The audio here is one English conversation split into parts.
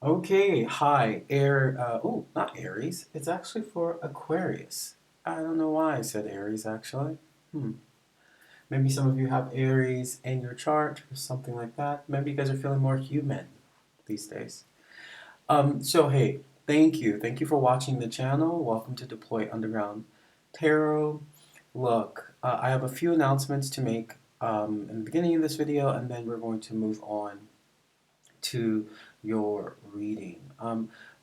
Okay, hi, not Aries. It's actually for Aquarius. I don't know why I said Aries actually. Hmm. Maybe some of you have Aries in your chart or something like that. Maybe you guys are feeling more human these days. So hey, thank you. Thank you for watching the channel. Welcome to Deploy Underground Tarot. Look, I have a few announcements to make in the beginning of this video, and then we're going to move on to your reading.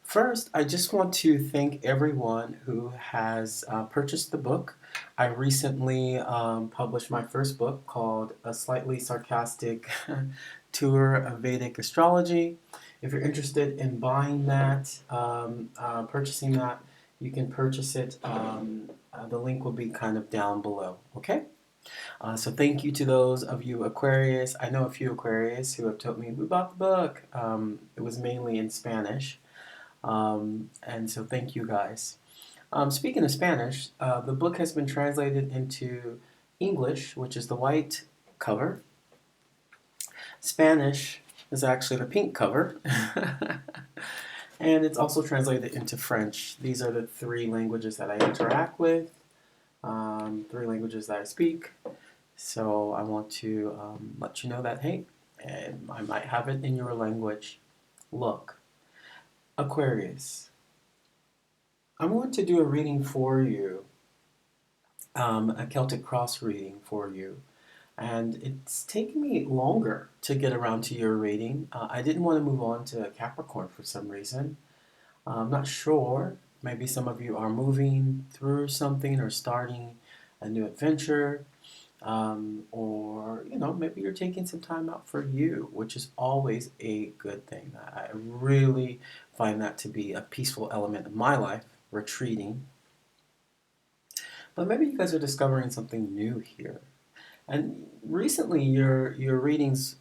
First, I just want to thank everyone who has purchased the book. I recently published my first book called A Slightly Sarcastic Tour of Vedic Astrology. If you're interested in buying that, purchasing that, you can purchase it. The link will be kind of down below, okay? So thank you to those of you Aquarius. I know a few Aquarius who have told me, we bought the book. It was mainly in Spanish. And so thank you guys. Speaking of Spanish, the book has been translated into English, which is the white cover. Spanish is actually the pink cover. And it's also translated into French. These are the three languages that I interact with, three languages that I speak. So I want to let you know that, hey, I might have it in your language. Look, Aquarius, I'm going to do a reading for you, a Celtic cross reading for you. And it's taken me longer to get around to your reading. I didn't want to move on to Capricorn for some reason. I'm not sure. Maybe some of you are moving through something or starting a new adventure. Or maybe you're taking some time out for you, which is always a good thing. I really find that to be a peaceful element of my life, retreating. But maybe you guys are discovering something new here. And recently, your readings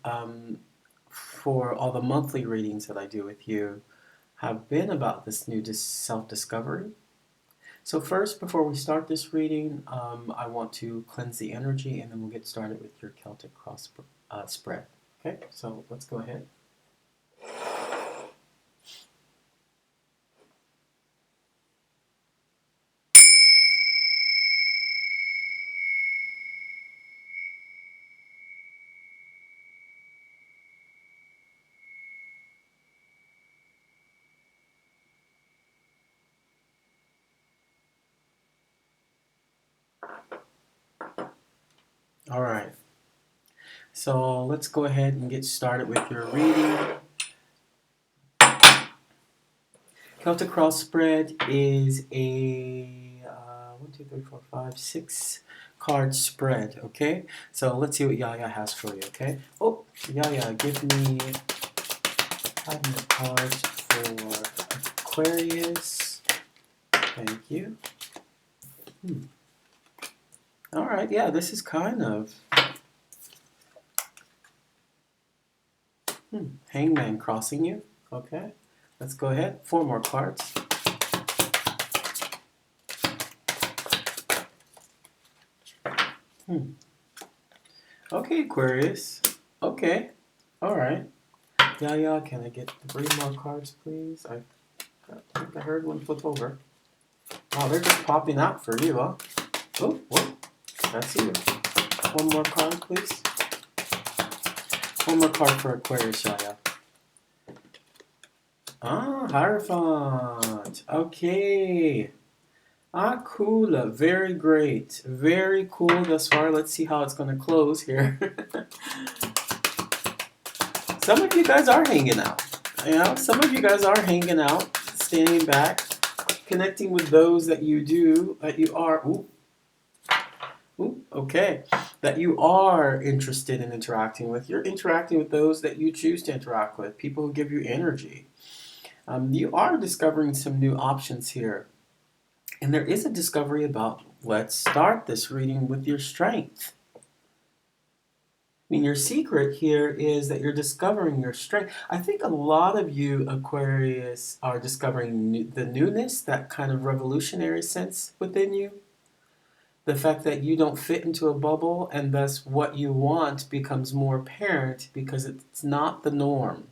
for all the monthly readings that I do with you have been about this new self-discovery. So first, before we start this reading, I want to cleanse the energy, and then we'll get started with your Celtic cross spread. Okay, so let's go ahead. All right, so let's go ahead and get started with your reading. Celtic cross spread is a 1, 2, 3, 4, 5, 6 card spread. Okay, so let's see what Yaya has for you. Okay. Oh, Yaya, give me 5 more cards for Aquarius. Thank you. All right, yeah, this is kind of Hangman crossing you. Okay, let's go ahead. 4 more cards. Okay, Aquarius. Okay, all right. Yeah, can I get 3 more cards, please? I think I heard one flip over. Wow, they're just popping out for you, huh? Oh, whoa, that's you. 1 more card, please. 1 more card for Aquarius, Yaya. Ah, Hierophant. Okay. Ah, cool. Very great. Very cool thus far. Let's see how it's going to close here. Some of you guys are hanging out. Some of you guys are hanging out, standing back, connecting with those that you are. Okay. That you are interested in interacting with. You're interacting with those that you choose to interact with, people who give you energy. You are discovering some new options here. And there is a discovery about, let's start this reading with your strength. I mean, your secret here is that you're discovering your strength. I think a lot of you Aquarius are discovering the newness, that kind of revolutionary sense within you. The fact that you don't fit into a bubble, and thus what you want becomes more apparent because it's not the norm.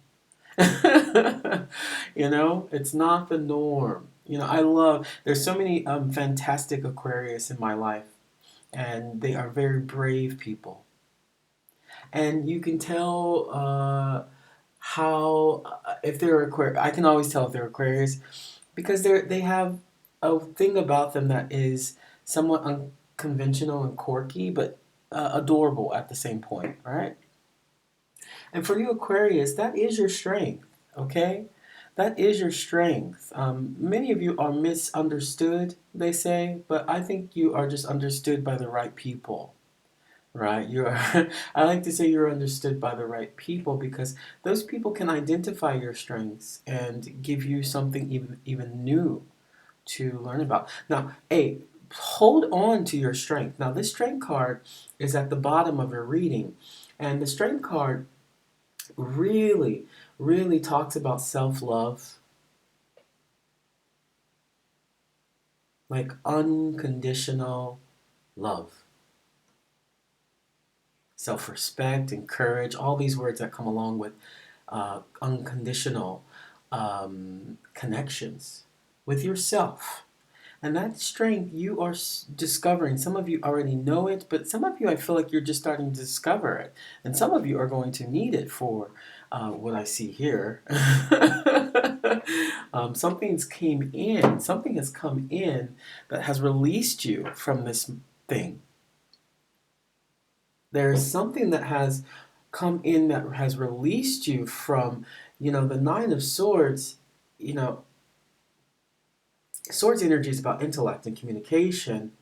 It's not the norm. There's so many fantastic Aquarius in my life, and they are very brave people. And you can tell how, if they're Aquarius, I can always tell if they're Aquarius because they have a thing about them that is somewhat unconventional and quirky, but adorable at the same point, right? And for you Aquarius, that is your strength, okay? That is your strength. Many of you are misunderstood, they say, but I think you are just understood by the right people, right? I like to say you're understood by the right people because those people can identify your strengths and give you something even new to learn about. Now, hey, hold on to your strength. Now, this strength card is at the bottom of your reading, and the strength card really, really talks about self-love, like unconditional love, self-respect and courage, all these words that come along with unconditional connections with yourself. And that strength you are discovering. Some of you already know it, but some of you I feel like you're just starting to discover it. And some of you are going to need it for what I see here. Something has come in that has released you from this thing. There's something that has come in that has released you from, the Nine of Swords, you know, Swords energy is about intellect and communication,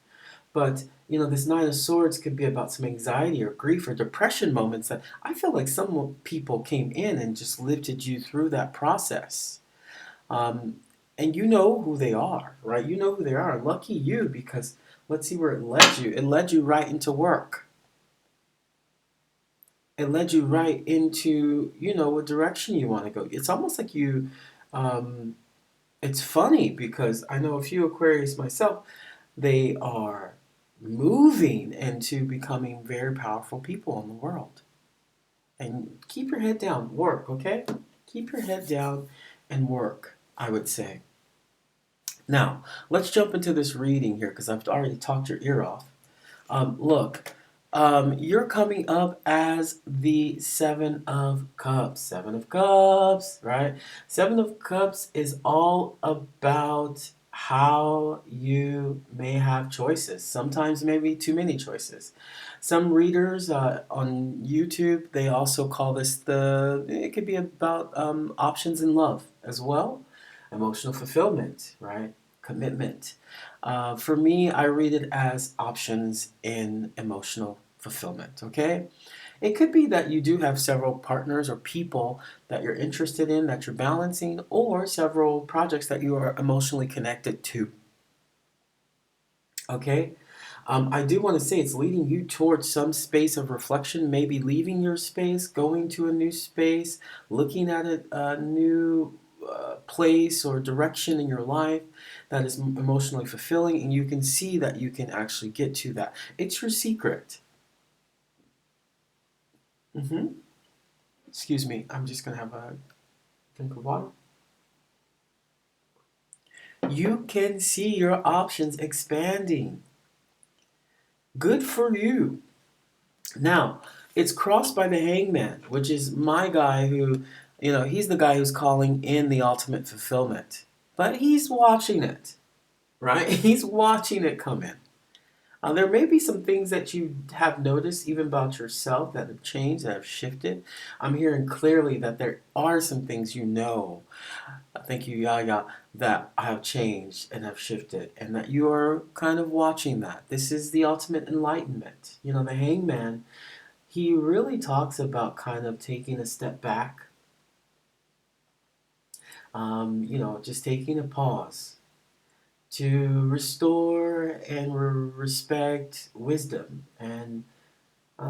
but this Nine of Swords could be about some anxiety or grief or depression moments that I feel like some people came in and just lifted you through that process. And you know who they are, right? You know who they are. Lucky you, because let's see where it led you. It led you right into work. It led you right into, what direction you want to go. It's almost like um, it's funny because I know a few Aquarius myself, they are moving into becoming very powerful people in the world. And keep your head down, work, okay? Keep your head down and work, I would say. Now, let's jump into this reading here because I've already talked your ear off. Look, you're coming up as the Seven of Cups. Seven of Cups, right? Seven of Cups is all about how you may have choices. Sometimes maybe too many choices. Some readers on YouTube, they also call this it could be about options in love as well. Emotional fulfillment, right? Commitment. For me, I read it as options in emotional fulfillment, okay? It could be that you do have several partners or people that you're interested in, that you're balancing, or several projects that you are emotionally connected to, okay? I do want to say it's leading you towards some space of reflection, maybe leaving your space, going to a new space, looking at a new place or direction in your life that is emotionally fulfilling, and you can see that you can actually get to that. It's your secret. hmm Excuse me, I'm just going to have a drink of water. You can see your options expanding. Good for you. Now, it's crossed by the hangman, which is my guy who, he's the guy who's calling in the ultimate fulfillment. But he's watching it, right? He's watching it come in. There may be some things that you have noticed even about yourself that have changed, that have shifted. I'm hearing clearly that there are some things thank you, Yaya, that have changed and have shifted, and that you are kind of watching that. This is the ultimate enlightenment. The hangman, he really talks about kind of taking a step back, just taking a pause to restore and respect wisdom and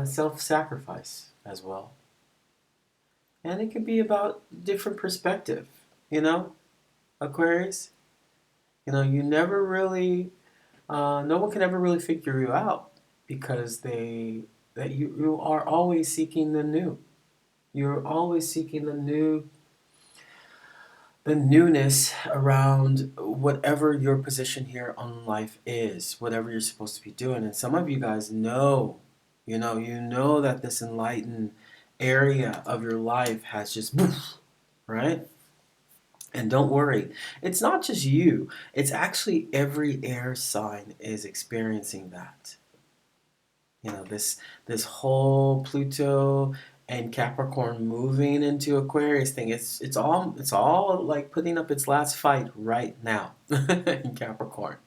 self-sacrifice as well. And it could be about different perspective, Aquarius. You never really, no one can ever really figure you out because you are always seeking the new. You're always seeking the new the newness around whatever your position here on life is, whatever you're supposed to be doing. And some of you guys know, you know that this enlightened area of your life has just, right? And don't worry, it's not just you. It's actually every air sign is experiencing that. This whole Pluto and Capricorn moving into Aquarius thing. It's all like putting up its last fight right now in Capricorn.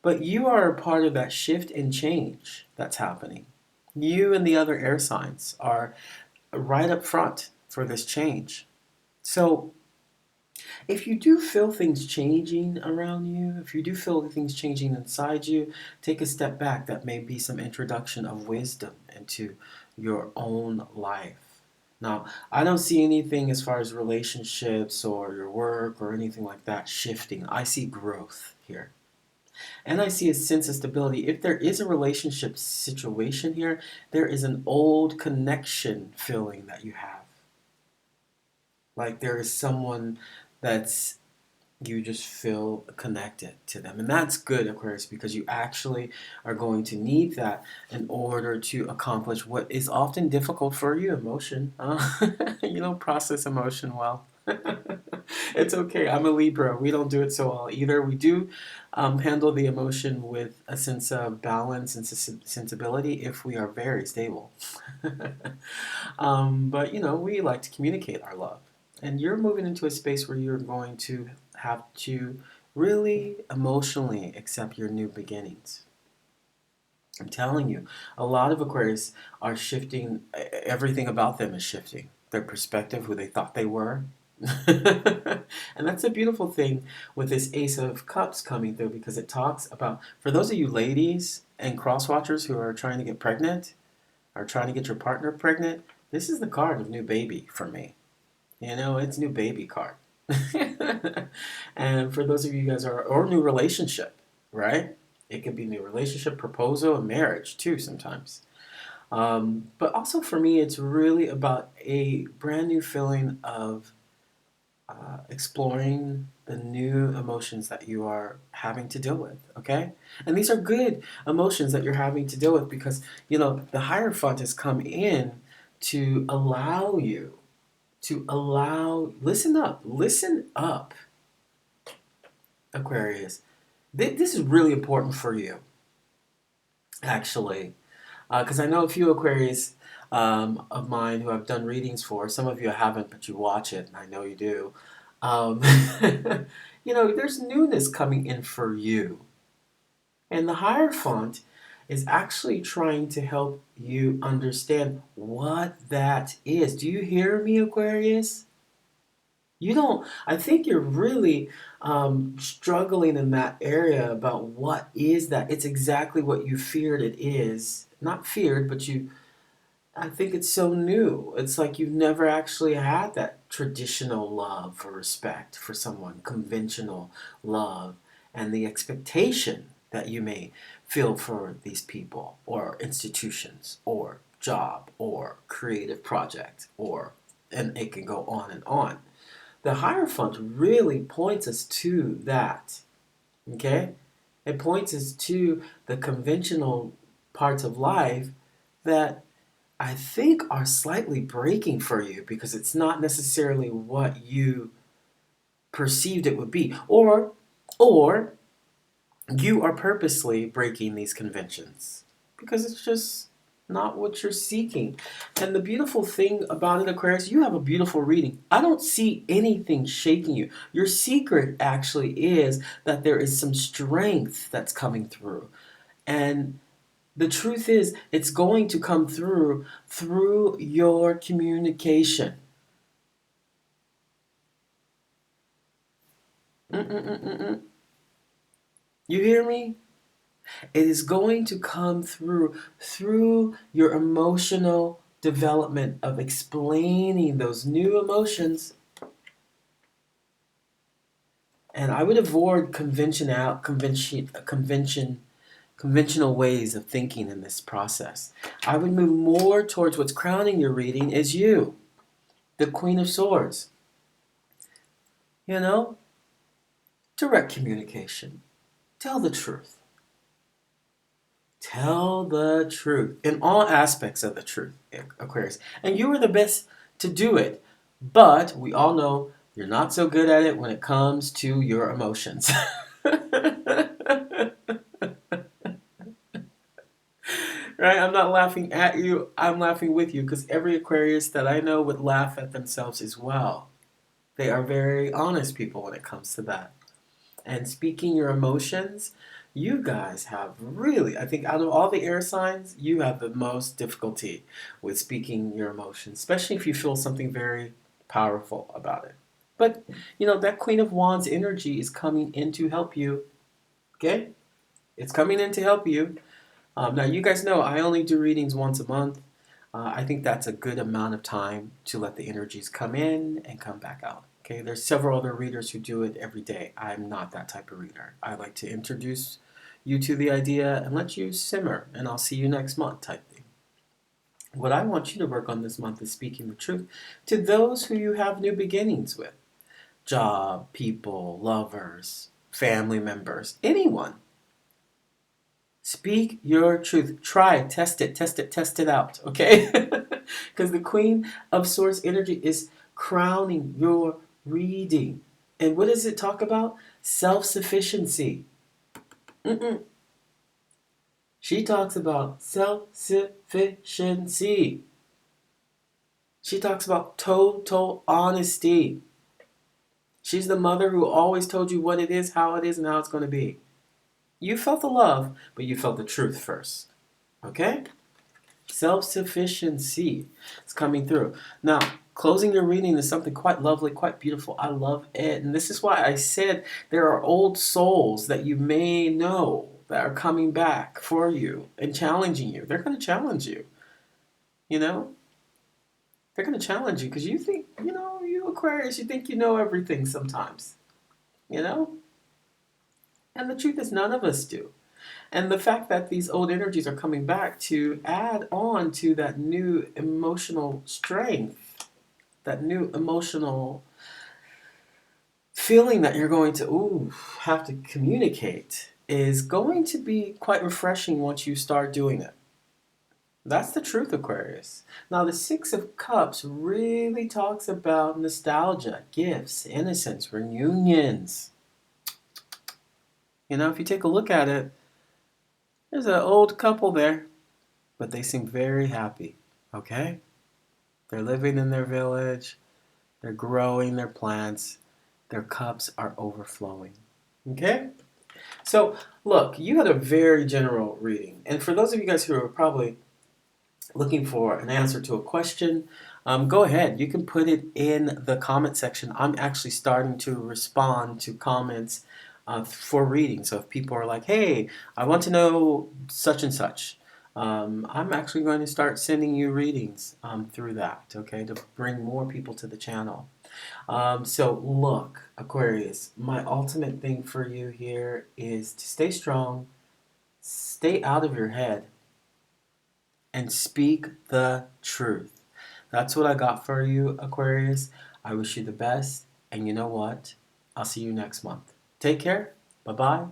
But you are a part of that shift and change that's happening. You and the other air signs are right up front for this change. So if you do feel things changing around you, if you do feel things changing inside you, take a step back. That may be some introduction of wisdom into your own life. Now, I don't see anything as far as relationships or your work or anything like that shifting. I see growth here. And I see a sense of stability. If there is a relationship situation here, there is an old connection feeling that you have. Like there is someone that's you just feel connected to them. And that's good, Aquarius, because you actually are going to need that in order to accomplish what is often difficult for you, emotion. You don't process emotion well. It's okay. I'm a Libra. We don't do it so well either. We do handle the emotion with a sense of balance and sensibility if we are very stable. But, we like to communicate our love. And you're moving into a space where you're going to have to really emotionally accept your new beginnings. I'm telling you, a lot of Aquarius are shifting, everything about them is shifting. Their perspective, who they thought they were. And that's a beautiful thing with this Ace of Cups coming through, because it talks about, for those of you ladies and cross watchers who are trying to get pregnant, or trying to get your partner pregnant, this is the card of new baby for me. It's new baby card. And for those of you guys or new relationship, right? It could be new relationship, proposal, and marriage too sometimes. But also for me, it's really about a brand new feeling of exploring the new emotions that you are having to deal with, okay? And these are good emotions that you're having to deal with because, the Hierophant has come in to allow you listen up, Aquarius. This is really important for you, actually, because I know a few Aquarius of mine who I've done readings for. Some of you haven't, but you watch it, and I know you do. Um, there's newness coming in for you. And the Hierophant is actually trying to help you understand what that is. Do you hear me, Aquarius? You don't, I think you're really struggling in that area about what is that. It's exactly what you feared it is. Not feared, but I think it's so new. It's like you've never actually had that traditional love or respect for someone, conventional love, and the expectation that you may feel for these people or institutions or job or creative project and it can go on and on. The Hierophant really points us to that. Okay? It points us to the conventional parts of life that I think are slightly breaking for you because it's not necessarily what you perceived it would be. Or you are purposely breaking these conventions because it's just not what you're seeking. And the beautiful thing about it, Aquarius, you have a beautiful reading. I don't see anything shaking you. Your secret actually is that there is some strength that's coming through. And the truth is, it's going to come through your communication. Mm-mm-mm-mm-mm. You hear me? It is going to come through your emotional development of explaining those new emotions. And I would avoid conventional ways of thinking in this process. I would move more towards what's crowning your reading is you, the Queen of Swords. You know, direct communication. Tell the truth. Tell the truth in all aspects of the truth, Aquarius. And you are the best to do it. But we all know you're not so good at it when it comes to your emotions. Right? I'm not laughing at you, I'm laughing with you because every Aquarius that I know would laugh at themselves as well. They are very honest people when it comes to that. And speaking your emotions, you guys have really, I think out of all the air signs, you have the most difficulty with speaking your emotions, especially if you feel something very powerful about it. But, that Queen of Wands energy is coming in to help you, okay? It's coming in to help you. Now, you guys know I only do readings once a month. I think that's a good amount of time to let the energies come in and come back out. Okay, there's several other readers who do it every day. I'm not that type of reader. I like to introduce you to the idea and let you simmer, and I'll see you next month type thing. What I want you to work on this month is speaking the truth to those who you have new beginnings with: job, people, lovers, family members, anyone. Speak your truth. Try, test it, test it out, okay? Because the Queen of Swords energy is crowning your reading. And what does it talk about? Self-sufficiency. Mm-mm. She talks about self-sufficiency. She talks about total honesty. She's the mother who always told you what it is, and how it's going to be. You felt the love, but you felt the truth first. Okay? Self-sufficiency is coming through. Now, closing your reading is something quite lovely, quite beautiful. I love it. And this is why I said there are old souls that you may know that are coming back for you and challenging you. They're going to challenge you. You know? They're going to challenge you because you think, you Aquarius, you think you know everything sometimes. You know? And the truth is, none of us do. And the fact that these old energies are coming back to add on to that new emotional strength, that new emotional feeling that you're going to have to communicate is going to be quite refreshing once you start doing it. That's the truth, Aquarius. Now, the Six of Cups really talks about nostalgia, gifts, innocence, reunions. If you take a look at it, there's an old couple there, but they seem very happy, okay? They're living in their village, they're growing their plants, their cups are overflowing, okay? So, look, you had a very general reading. And for those of you guys who are probably looking for an answer to a question, go ahead. You can put it in the comment section. I'm actually starting to respond to comments for reading. So if people are like, hey, I want to know such and such, I'm actually going to start sending you readings through that, okay, to bring more people to the channel. So look, Aquarius, my ultimate thing for you here is to stay strong, stay out of your head, and speak the truth. That's what I got for you, Aquarius. I wish you the best, and you know what? I'll see you next month. Take care. Bye-bye.